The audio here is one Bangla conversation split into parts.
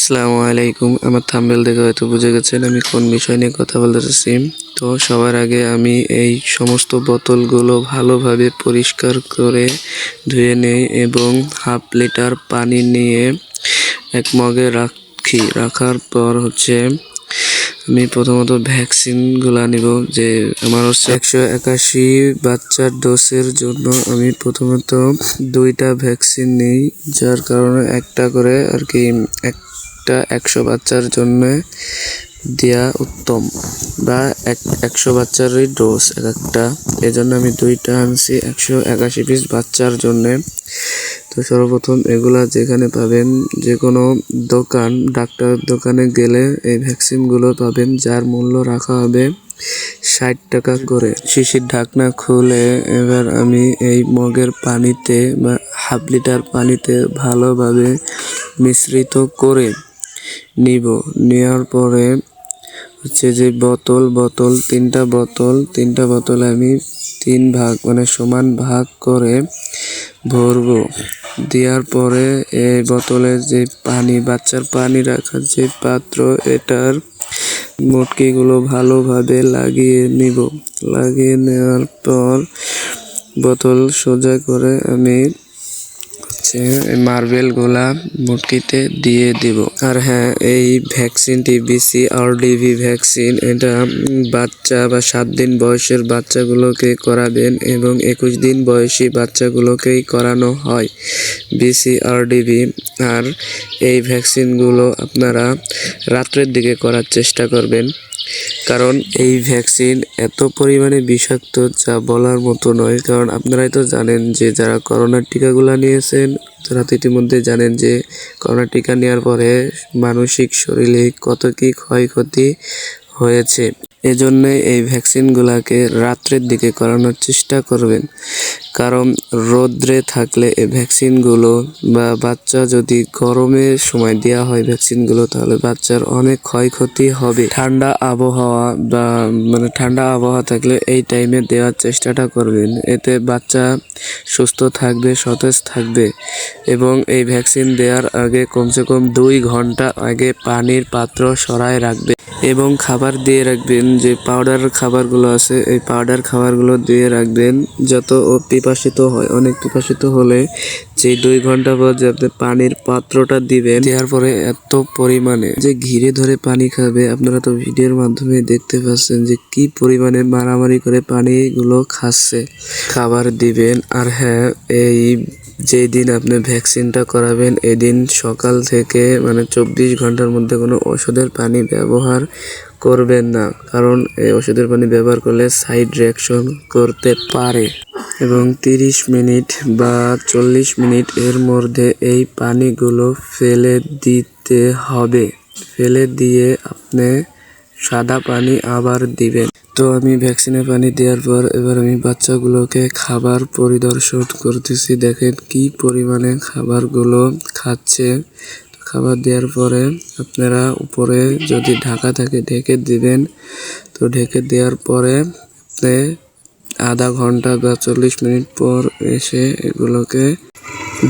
আসসালামু আলাইকুম। আমার থাম্বনেল দেখে হয়তো বুঝে গেছেন আমি কোন বিষয় নিয়ে কথা বলতে চাচ্ছি। তো সবার আগে আমি এই সমস্ত বোতলগুলো ভালোভাবে পরিষ্কার করে ধুয়ে নেই এবং হাফ লিটার পানি নিয়ে এক মগে রাখার পর আমি প্রথমত ভ্যাকসিনগুলো নিব। যে আমার 181 বাচ্চার ডোজের জন্য আমি প্রথমত 2টা ভ্যাকসিন নিই, যার কারণে একটা করে আর কি একটা 100 বাচ্চার জন্য দেওয়া উত্তম, বা 100 বাচ্চারই ডোজ একটা। এজন্য আমি 2টা আনছি 181 পিস বাচ্চার জন্য। তো সর্বপ্রথম এগুলা যেখানে পাবেন, যে কোনো দোকান, ডাক্তার দোকানে গেলে এই ভ্যাকসিনগুলো পাবেন, যার মূল্য রাখা হবে 60 টাকা করে। শিশির ঢাকনা খুলে এবার আমি এই মগের পানিতে বা হাফ লিটার পানিতে ভালোভাবে মিশ্রিত করে নিব। নেওয়ার পরে যে বোতল 3টা বোতলে আমি 3 ভাগ মানে সমান ভাগ করে ভরবো। দেওয়ার পরে এই বোতলের যে পানি, বাচ্চার পানি রাখার যে পাত্র, এটার মুটকিগুলো ভালোভাবে লাগিয়ে নিব। লাগিয়ে নেওয়ার পর বোতল সোজা করে আমি মার্বেলগুলা মুটকিতে দিয়ে দিব। আর হ্যাঁ, এই ভ্যাকসিনটি BCRDV ভ্যাকসিন। এটা বাচ্চা বা 7 দিন বয়সের বাচ্চাগুলোকে করাবেন এবং 21 দিন বয়সী বাচ্চাগুলোকেই করানো হয় BCRDV। আর এই ভ্যাকসিনগুলো আপনারা রাত্রের দিকে করার চেষ্টা করবেন, কারণ এই ভ্যাকসিন এত পরিমাণে বিষাক্ত যা বলার মতো নয়। কারণ আপনারাই তো জানেন যে যারা করোনার টিকাগুলো নিয়েছেন, তারা তো ইতিমধ্যে জানেন যে করোনার টিকা নেওয়ার পরে মানসিক শরীরে কত কি ক্ষয়ক্ষতি হয়েছে। এজন্য এই ভ্যাকসিনগুলোকে রাত্রের দিকে করানোর চেষ্টা করবেন, কারণ রোদ্রে থাকলে এই ভ্যাকসিনগুলো বা বাচ্চা যদি গরমের সময় দেওয়া হয় ভ্যাকসিনগুলো, তাহলে বাচ্চার অনেক ক্ষয়ক্ষতি হবে। ঠান্ডা আবহাওয়া থাকলে এই টাইমে দেওয়ার চেষ্টাটা করবেন, এতে বাচ্চা সুস্থ থাকবে, সতেজ থাকবে। এবং এই ভ্যাকসিন দেওয়ার আগে কমসে কম 2 ঘন্টা আগে পানির পাত্র সরায় রাখবে এবং খাবার দিয়ে রাখবেন। যে পাউডার খাবারগুলো আছে, এই পাউডার খাবারগুলো দিয়ে রাখবেন যত ও পিপাসিত হয়। অনেক পিপাসিত হলে যে 2 ঘন্টা পর যে আপনি পানির পাত্রটা দিবেন, দেওয়ার পরে এত পরিমাণে যে ঘিরে ধরে পানি খাবে। আপনারা তো ভিডিওর মাধ্যমে দেখতে পাচ্ছেন যে কি পরিমাণে মারামারি করে পানিগুলো খাচ্ছে। খাবার দিবেন। আর হ্যাঁ, এই যেই দিন আপনি ভ্যাকসিনটা করাবেন, এদিন সকাল থেকে 24 ঘন্টার মধ্যে কোনো ওষুধের পানি ব্যবহার করবেন না, কারণ এই ওষুধের পানি ব্যবহার করলে সাইড রিঅ্যাকশন করতে পারে। এবং 30 মিনিট বা 40 মিনিট এর মধ্যে এই পানিগুলো ফেলে দিতে হবে। ফেলে দিয়ে আপনি সাদা পানি আবার দিবেন। তো আমি ভ্যাকসিনের পানি দেওয়ার পর এবার আমি বাচ্চাগুলোকে খাবার পরিদর্শন করতেছি। দেখেন কি পরিমাণে খাবারগুলো খাচ্ছে। খাবার দেওয়ার পরে আপনারা উপরে যদি ঢাকা থাকে ঢেকে দিবেন। তো ঢেকে দেওয়ার পরে আপনি আধা ঘন্টা বা 40 মিনিট পর এসে এগুলোকে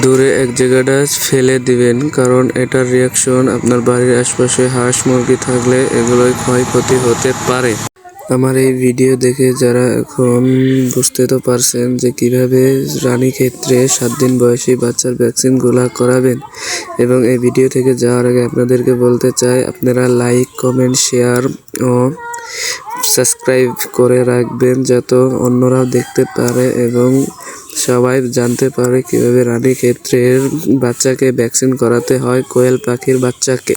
দূরে এক জায়গাটা ফেলে দিবেন, কারণ এটার রিয়াকশন আপনার বাড়ির আশপাশে হাঁস মুরগি থাকলে এগুলোই ক্ষয়ক্ষতি হতে পারে। আমার এই ভিডিও দেখে যারা এখন বুঝতে তো পারছেন যে কিভাবে রানীক্ষেত্রে 7 দিন বয়সী বাচ্চার ভ্যাকসিনগুলো করাবেন। এবং এই ভিডিও থেকে যাওয়ার আগে আপনাদেরকে বলতে চাই, আপনারা লাইক, কমেন্ট, শেয়ার ও সাবস্ক্রাইব করে রাখবেন, যাতে অন্যরাও দেখতে পারে এবং সবাই জানতে পারে কিভাবে রানীক্ষেত্রের বাচ্চাকে ভ্যাকসিন করাতে হয়, কোয়েল পাখির বাচ্চাকে।